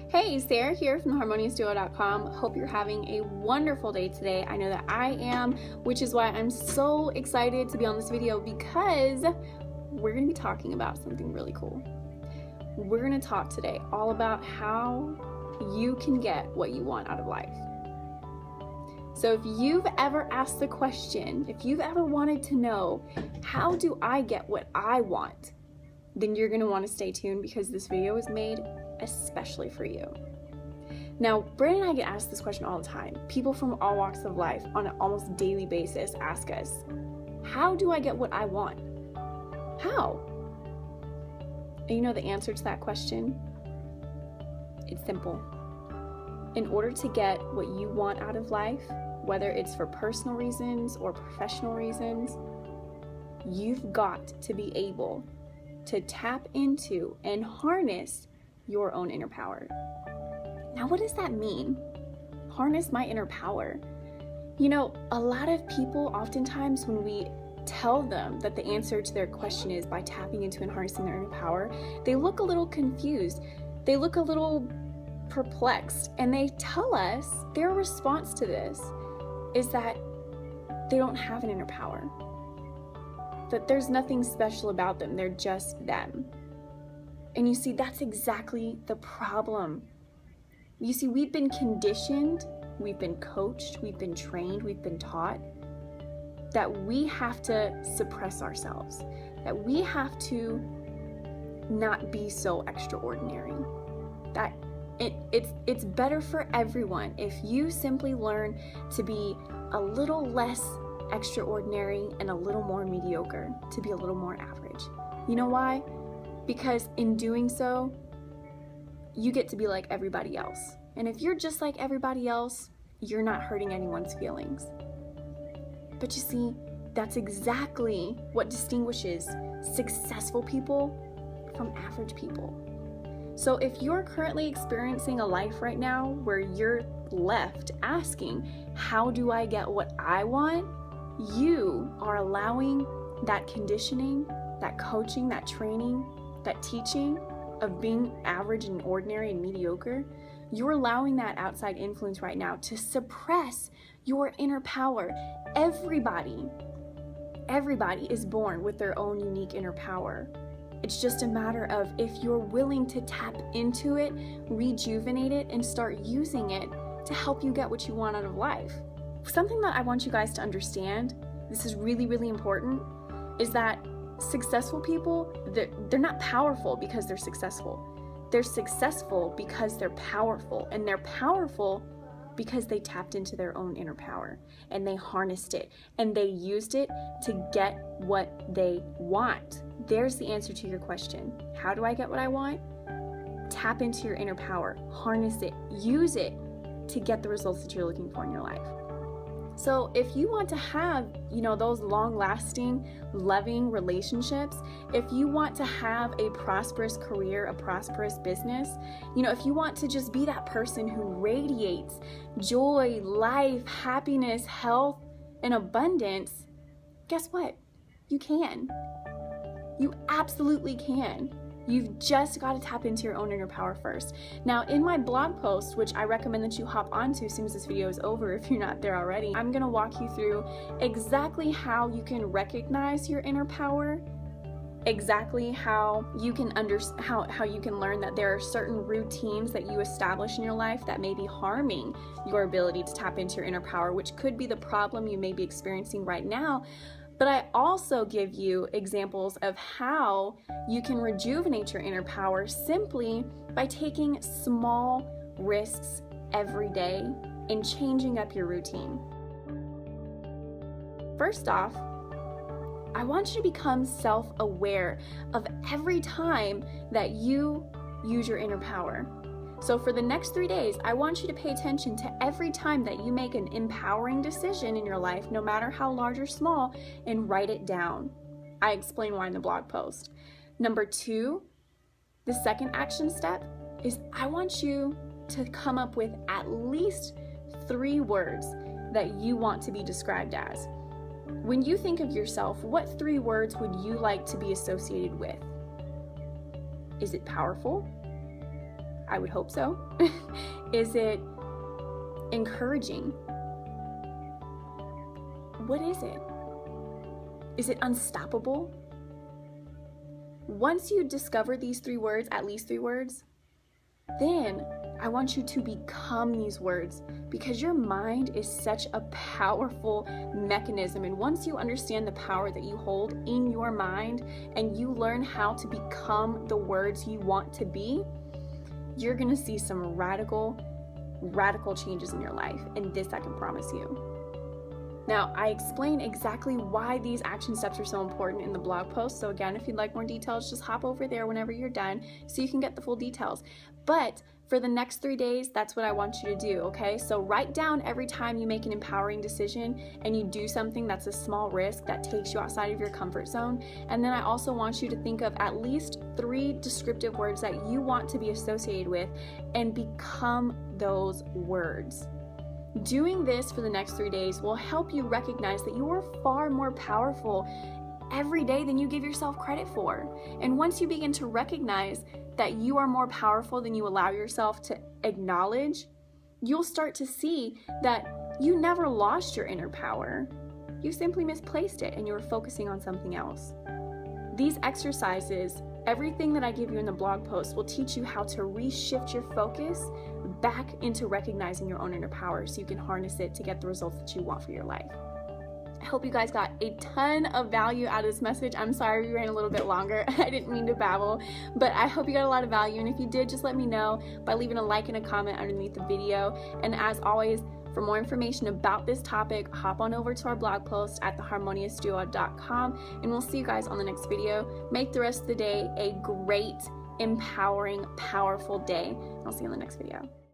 Hey, Sara here from HarmoniousDuo.com. Hope you're having a wonderful day today. I know that I am, which is why I'm so excited to be on this video because we're going to be talking about something really cool. We're going to talk today all about how you can get what you want out of life. So if you've ever asked the question, if you've ever wanted to know, how do I get what I want? Then you're going to want to stay tuned because this video is made especially for you. Now, Brandon and I get asked this question all the time. People from all walks of life on an almost daily basis ask us, how do I get what I want? How? And you know the answer to that question? It's simple. In order to get what you want out of life, whether it's for personal reasons or professional reasons, you've got to be able to tap into and harness your own inner power. Now, what does that mean? Harness my inner power. You know, a lot of people oftentimes when we tell them that the answer to their question is by tapping into and harnessing their inner power, they look a little confused. They look a little perplexed, and they tell us their response to this is that they don't have an inner power, that there's nothing special about them, they're just them. And you see, that's exactly the problem. You see, we've been conditioned, we've been coached, we've been trained, we've been taught that we have to suppress ourselves, that we have to not be so extraordinary, that it's better for everyone if you simply learn to be a little less extraordinary and a little more mediocre, to be a little more average. You know why? Because in doing so, you get to be like everybody else. And if you're just like everybody else, you're not hurting anyone's feelings. But you see, that's exactly what distinguishes successful people from average people. So if you're currently experiencing a life right now where you're left asking, how do I get what I want? You are allowing that conditioning, that coaching, that training, that teaching of being average and ordinary and mediocre, you're allowing that outside influence right now to suppress your inner power. Everybody is born with their own unique inner power. It's just a matter of if you're willing to tap into it, rejuvenate it, and start using it to help you get what you want out of life. Something that I want you guys to understand, this is really, really important, is that successful people, they're not powerful because they're successful. They're successful because they're powerful, and they're powerful because they tapped into their own inner power and they harnessed it and they used it to get what they want. There's the answer to your question. How do I get what I want? Tap into your inner power, harness it, use it to get the results that you're looking for in your life. So if you want to have, those long-lasting, loving relationships, if you want to have a prosperous career, a prosperous business, if you want to just be that person who radiates joy, life, happiness, health, and abundance, guess what? You can. You absolutely can. You've just got to tap into your own inner power first. Now, in my blog post, which I recommend that you hop onto as soon as this video is over if you're not there already, I'm going to walk you through exactly how you can recognize your inner power, exactly how you can how you can learn that there are certain routines that you establish in your life that may be harming your ability to tap into your inner power, which could be the problem you may be experiencing right now. But I also give you examples of how you can rejuvenate your inner power simply by taking small risks every day and changing up your routine. First off, I want you to become self-aware of every time that you use your inner power. So for the next 3 days, I want you to pay attention to every time that you make an empowering decision in your life, no matter how large or small, and write it down. I explain why in the blog post. Number 2, the second action step is I want you to come up with at least 3 words that you want to be described as. When you think of yourself, what 3 words would you like to be associated with? Is it powerful? I would hope so. Is it encouraging? What is it? Is it unstoppable? Once you discover these 3 words, at least 3 words, then I want you to become these words, because your mind is such a powerful mechanism. And once you understand the power that you hold in your mind and you learn how to become the words you want to be, you're going to see some radical changes in your life. And this I can promise you. Now, I explain exactly why these action steps are so important in the blog post. So again, if you'd like more details, just hop over there whenever you're done so you can get the full details. But for the next 3 days, that's what I want you to do, okay? So write down every time you make an empowering decision and you do something that's a small risk that takes you outside of your comfort zone. And then I also want you to think of at least 3 descriptive words that you want to be associated with and become those words. Doing this for the next 3 days will help you recognize that you are far more powerful every day than you give yourself credit for. And once you begin to recognize that you are more powerful than you allow yourself to acknowledge, you'll start to see that you never lost your inner power. You simply misplaced it and you were focusing on something else. These exercises, everything that I give you in the blog post, will teach you how to reshift your focus back into recognizing your own inner power so you can harness it to get the results that you want for your life. I hope you guys got a ton of value out of this message. I'm sorry we ran a little bit longer. I didn't mean to babble, but I hope you got a lot of value. And if you did, just let me know by leaving a like and a comment underneath the video. And as always, for more information about this topic, hop on over to our blog post at theharmoniousduo.com, and we'll see you guys on the next video. Make the rest of the day a great, empowering, powerful day. I'll see you in the next video.